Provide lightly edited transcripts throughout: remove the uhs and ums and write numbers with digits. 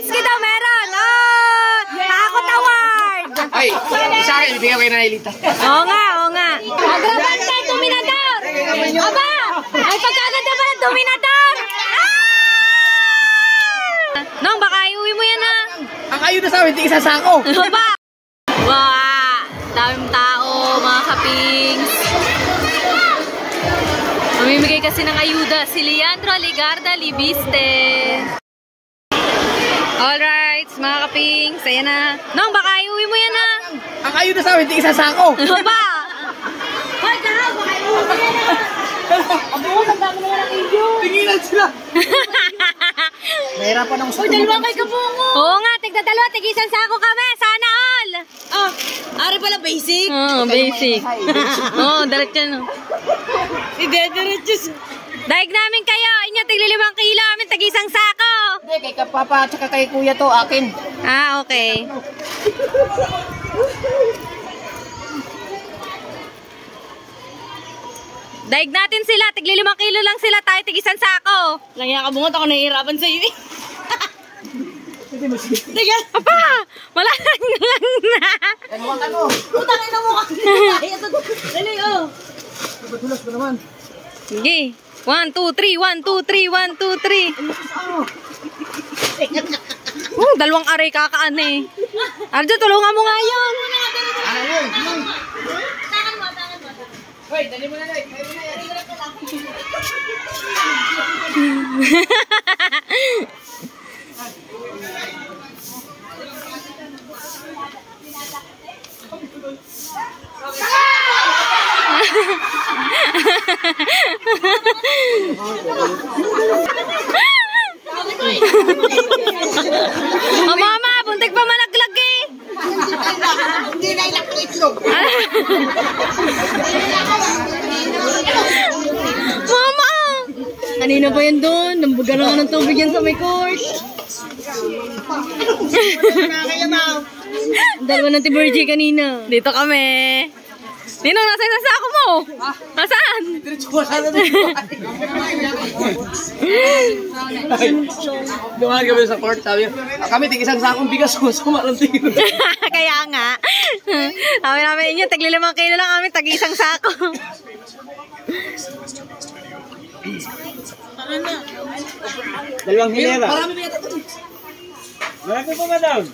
Maski daw meron. Oh! Takot award. Ay, sa akin, ibigay ko yung Nailita. Oo nga, oo nga. Agrabante, Dominador. Aba, ay pagkaganda pa ng Dominador. Nong, baka iuwi mo yan ha. Ang ayun na sa amin, tingin sa sako. Aba. Wow, daming tao, mga kapings. Mamimigay kasi ng ayuda si Leandro Ligarda Libiste. Alright, mga kapings, ayan na. Nong, baka iuwi mo yan ha. Ang ayun na sa amin, tingin sa sako. Aba. Hoy, kahaw, baka iuwi mo yan ha. Abo, ang dami naman ang iyo. Tinginan sila. Mahirapan ako sa uy, dalawa kay kabungo. Oo nga, tigda-dalawa, tigisan sa ako kami. Sana all. Oh, ari pala basic. Oo, basic. Oo, diretso no. Diretso. Daig namin kayo, inyo tigli 5 kilo, amin tagisang sako. Hindi, kay kapapa at saka kay kuya to, akin. Ah, okay. Daig natin sila, tigli 5 kilo lang sila, tayo tigisan sako. Langya ka bungot, ako nahihirapan sa iyo eh. Tiga, apa? Malalang lang na. Ano ka no? Utangin na mo ka. Dali, oh. Patulas ko naman. Sige. 1, 2, 3, 1, 2, 3, 1, 2, 3. Dalawang aray kakaan eh. Arjo, tulungan mo nga yun. Ano yun? Tangan mo. Hoy, dali mo na lang. Dali mo na yan. Oh, mama, buntik pa malaglag eh. Hindi na ilak ng itlog. Mama! Kanina pa yan doon. Nambuga na ng tubig yan sa may court. Ang dalawa ng Tiburgi kanina. Dito kami. Ninong, nasa isang sako mo? Nasaan? Diretso ko sana dito. Dumaan kami sa court, sabi kami tig isang sakong bigas ko, sumalang tingin. Kaya nga. Sabi namin inyo, tagli 5 kilo lang kami, tag isang sako. Dalawang hilera. Marami pa madam.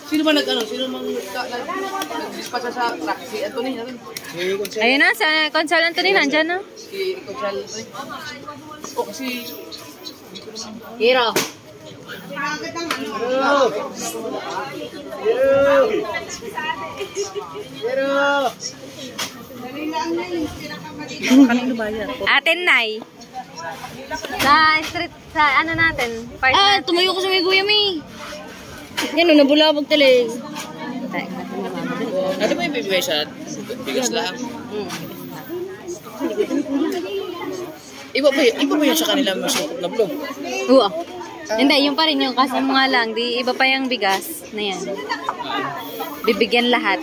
Sino ba nag-ano? Sino nag-dispatch sa truck? Si Anthony? Ayun na, sa Consol Anthony, nandyan na. Si Consol Anthony? O kasi... Hiro. Atin, Nay. Sa street, sa ano natin? Park natin. Tumayo ko sa may guyam eh. Yan o, nabulabog talig. Ano ba yung bibigay sa bigas lang? Iba ba yun sa kanila masukot na blog? Oo. Hindi, yung pa rin yung kasi nga lang. Di, iba pa yung bigas na yan. Bibigyan lahat.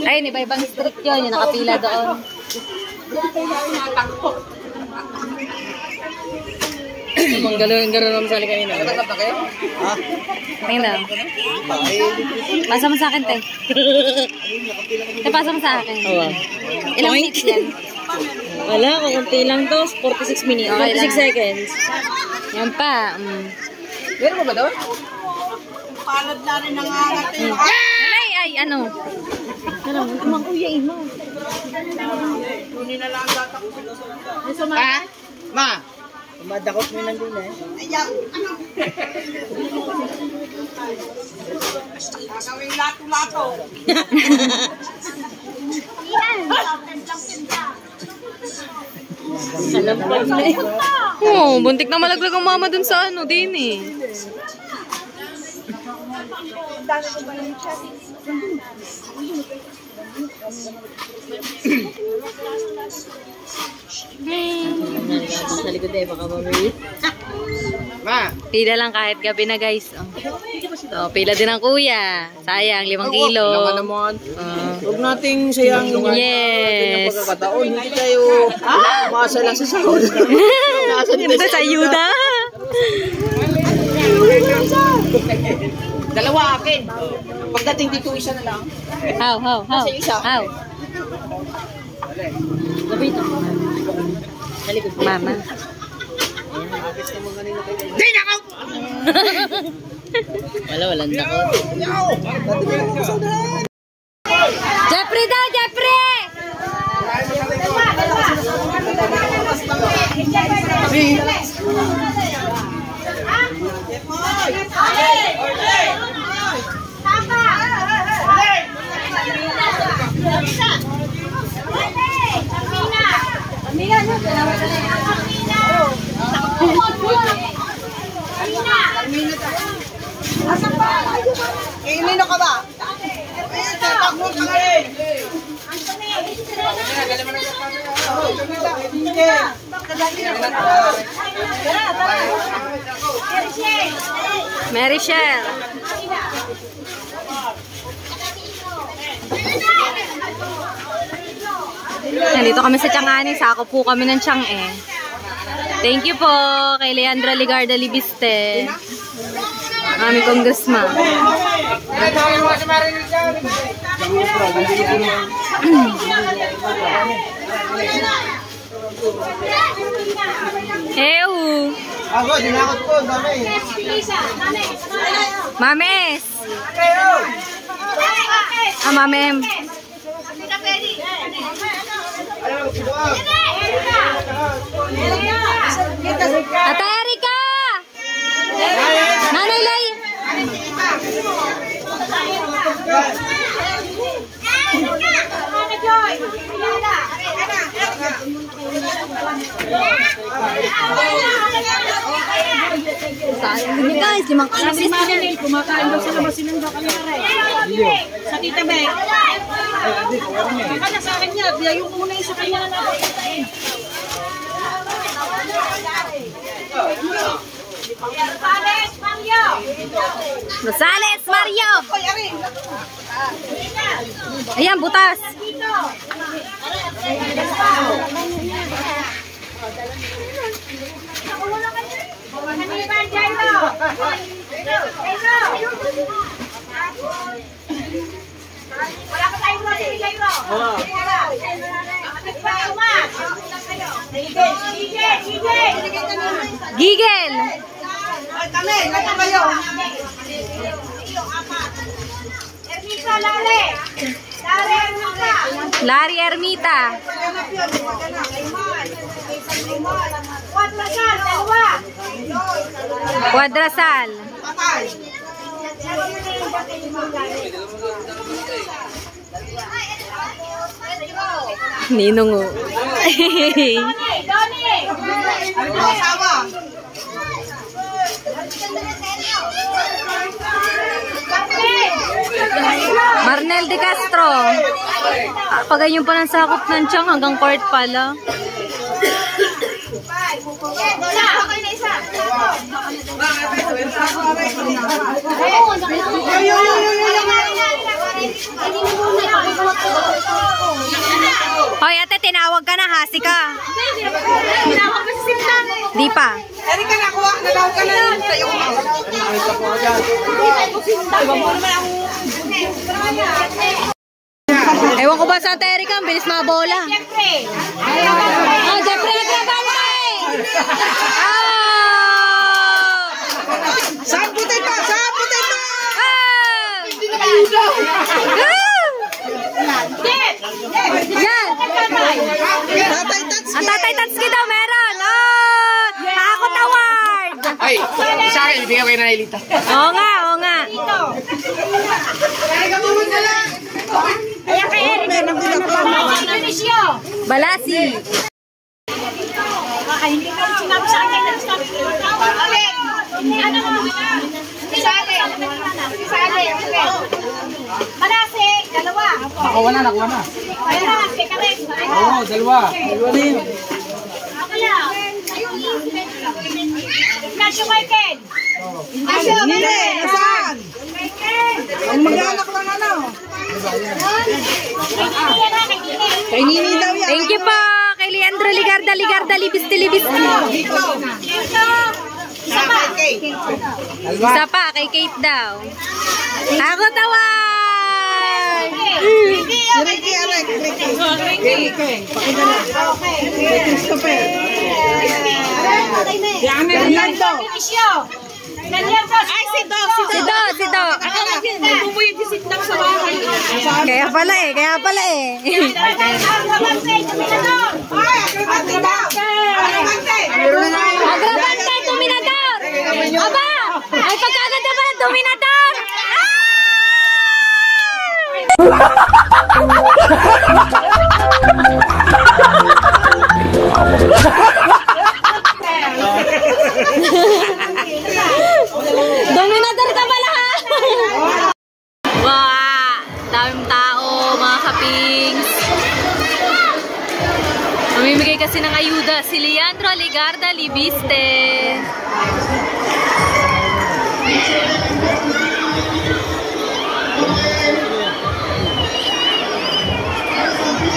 Ayun, iba-ibang street yun. Yung nakapila doon. Ang gano'n naman sa kanina. Nakatat na kayo? Ha? Tingnan. Pasa mo sa akin, te. Te, pasa mo sa akin. Ilang minutes yan? Wala, kukunti lang to. 46 minutes. Okay 46 lang. seconds. Yan pa. Meron mo ba doon? Palad na rin ang angat. Ay, ano? Ano, mga kuya mo. Kunin na lang ang data ko. Ha? Ma? Madakot mo nandun eh. Ayaw. Gagawin lato-lato. Salampag na eh. Oo, buntik na malaglag ang mama dun sa ano, din eh. Sa likod eh, baka mamili. Ma! Pila lang kahit gabi na guys. Oh. So, pila din ang kuya. Sayang, 5 kilo. Kailangan naman. Huwag nating sayang yung Yes. pagkakataon. Hindi tayo umasa lang sa sahod. Ito sa ayuda. Dalawa akin. Pagdating dito, isa na lang. How? How? Mama. Day nakaw! Walang dakot. Jeffrey daw, Jeffrey! Nino ka ba? Mary Shell. Nandito kami sa Tiangani. Sako po kami ng Tiang eh. Thank you po kay Leandro Ligarda Libiste. Aming congressman. Ew! Ako, dinakot ko. Dami. Mames! Mamem. Ate Erika! Nanay Lay! Sayang guys, 5 kilo. Kumakain daw sa labas sinanda kami na rin. Sa Tita Bek. Baka na sa akin niya. Yung una yung sa kanya na natin. Rosales Mario! Ayan, butas! Wala pa tayong roti, Jairo. Gigel! Kami, lagi kayo. Ermita, Lale. Lale, Ermita. Larry Ermita. Quadrasal, dalawa. Quadrasal. Ninong o. Doni. Marnel de Castro. Pagayon pa ng sakop ng Tiang hanggang court pala. Hoy ate, tinawag ka na, hasi ka. Di pa. Erika, nakuha na daw ka na sa iyo. Ewan ko ba sa ate Erika, ang bilis mabola. Oh, Jeffrey Agrabante! Saan putin pa? Saan putin pa? Hindi na kayo Yan! Tatay Tatsuki. Ang Tatay Tatsuki daw meron! Oh! Nakakot award! Ay, sa akin, ibigay ko kay Nanelita. Oo nga, oo nga. Erika, bumun ka lang. Kaya kay Erika, Balasi. hindi ko sinabi sa akin. Ano mo? Isali. Malasi, dalawa. Nakuha na. Ayun na, teka rin. Oo, dalawa. Dalawa din. Ako lang. Ignacio Michael. Hindi, nasaan? Ang mag-anak lang ano. Kay Nini daw yan. Thank you po. Kay Leandro Ligarda, Libiste. Isa pa, Kate. Isa pa, kay Kate daw. Ako tawag! Ricky, Alec. Ricky. Pakidala. Kay Christopher. Si Amelando. Ay, si Doc. Si Doc. Bumubuyo di sitang sa bahay. Kaya pala eh. Agravante, Dominador! Aba! Ay, pagkaganda pa ng Dominador! Dominador ka pala ha! Wow! Daming tao, mga kapings. Mamimigay kasi ng ayuda si Leandro Ligarda Libiste.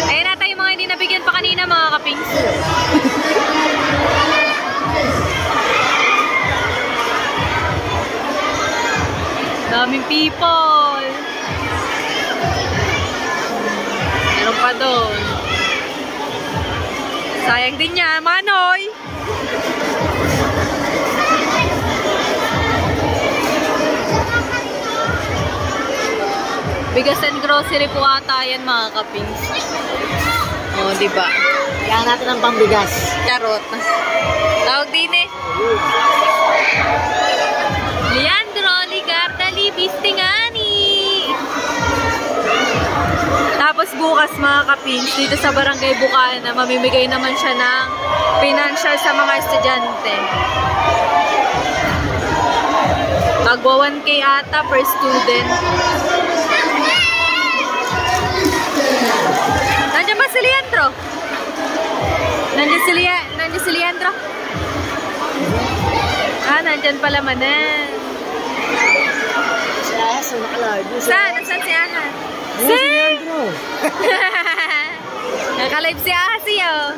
Ayun na tayo mga hindi nabigyan pa kanina mga kapings. Daming people. Meron pa doon. Sayang din niya, Manoy. Bigas and grocery po ata yan mga kapings. O, diba? Kailangan natin ng pambigas. Charot. Tawag din eh. Leandro Ligarda Libiste nga ni. Tapos bukas mga kapins, dito sa Barangay Bukana, mamimigay naman siya ng financial sa mga estudyante. Magwa 1K ata per student. Nandiyan ba si Leandro? Nandiyan si Leandro? Ah, nandiyan pala manan. So, nakalive. Saan si Aha? Si! Nakalive si Aha siya.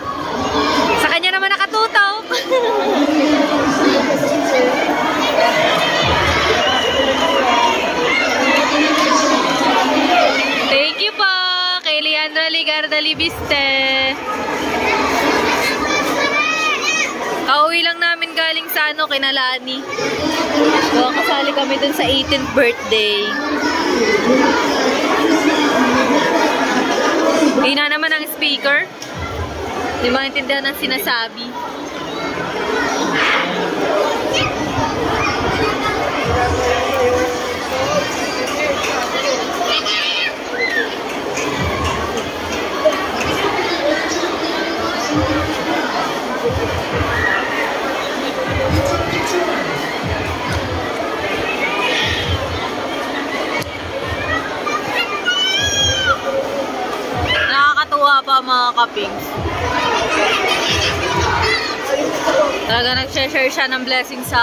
Sa kanya naman nakatutok. Thank you po kay Leandro Ligarda Libiste. Kauwi lang namin galing sa Kinalani. So, kasali kami dun sa 18th birthday. Hina naman ang speaker. Di maintindihan ang sinasabi. Nakakatuwa pa mga kapings. Talaga nag-share siya ng blessing sa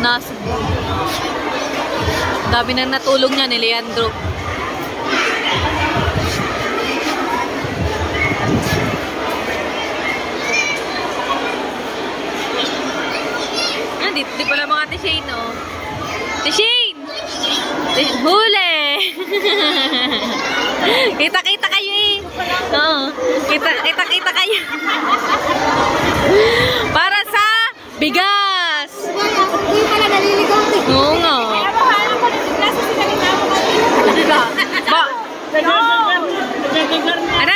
Nasbo. Dami nang natulong niya ni Leandro. Di pala mga T-Shane, oh. T-Shane! Huli! Kita-kita kayo eh. Oo. Kita-kita kayo. Para sa bigas! Hindi pala naliligaw. Oo nga. Kaya mahala ko na sigla sa sinalita mo kanina. Ano,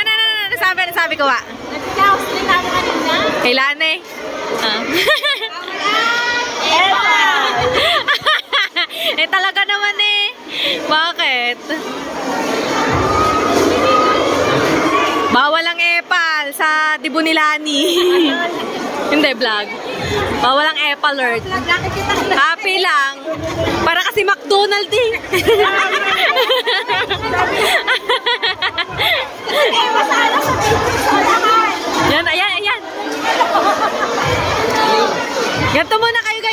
nasabi ko ba? Nagsigaw, sinalita mo kanina. Kailan eh? Eh talaga naman eh. Bakit? Bawal ang epal sa Dibunilani. Hindi, vlog. Bawal ang epal alert. Happy lang. Para kasi McDonald eh. Yan, ayan. Ganto muna kayo guys.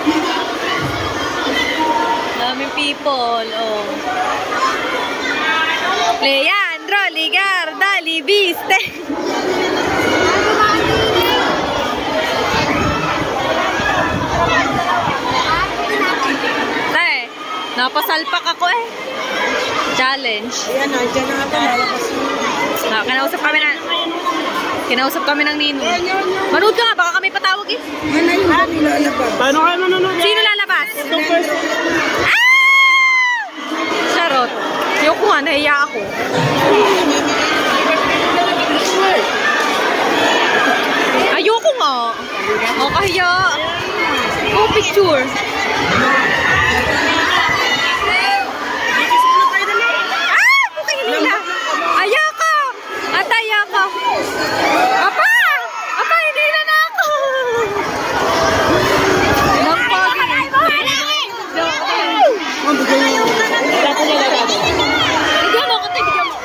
Daming people, oh. Leandro Ligarda Libiste. Tay, napasalpak ako eh. Challenge. Ayan, nandiyan na ako. Kinausap kami ng Nino. Manood ka nga, baka kami patawag eh. Ano yung nilalabas? Paano kayo manonood? Sino lalabas? Itong first. Charot. Ayoko nga, nahiya ako. Ayoko nga. O, kahiya. Oh, picture. Bukay nila. Ayoko. Ataya ko. Apa! Apa, hindi na na ako. Nang pogi. Bigyan mo ako, te. Bigyan mo.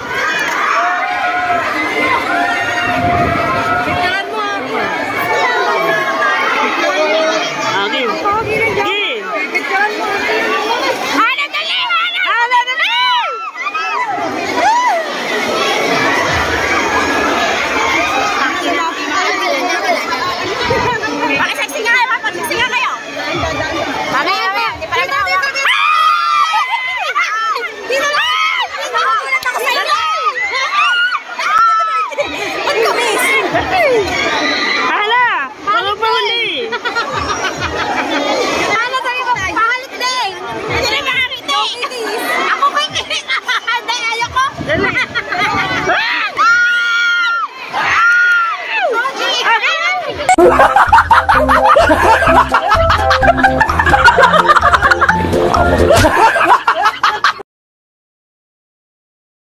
Bigyan mo ako. Agim. Agim. Hana, dali! Hana, dali! Pakisaksi nga kayo, pakisaksi nga kayo. Mamaya pa, di pa lang tawa. Dito lang! Nakukulat ako sa inyo! Ba't kamis? Hala! Ano pa huli? Hala, sabi ko, pahalit din! Hindi na makakita eh! Ako kay Kiris! Hindi, ayoko! Dali. Pogi!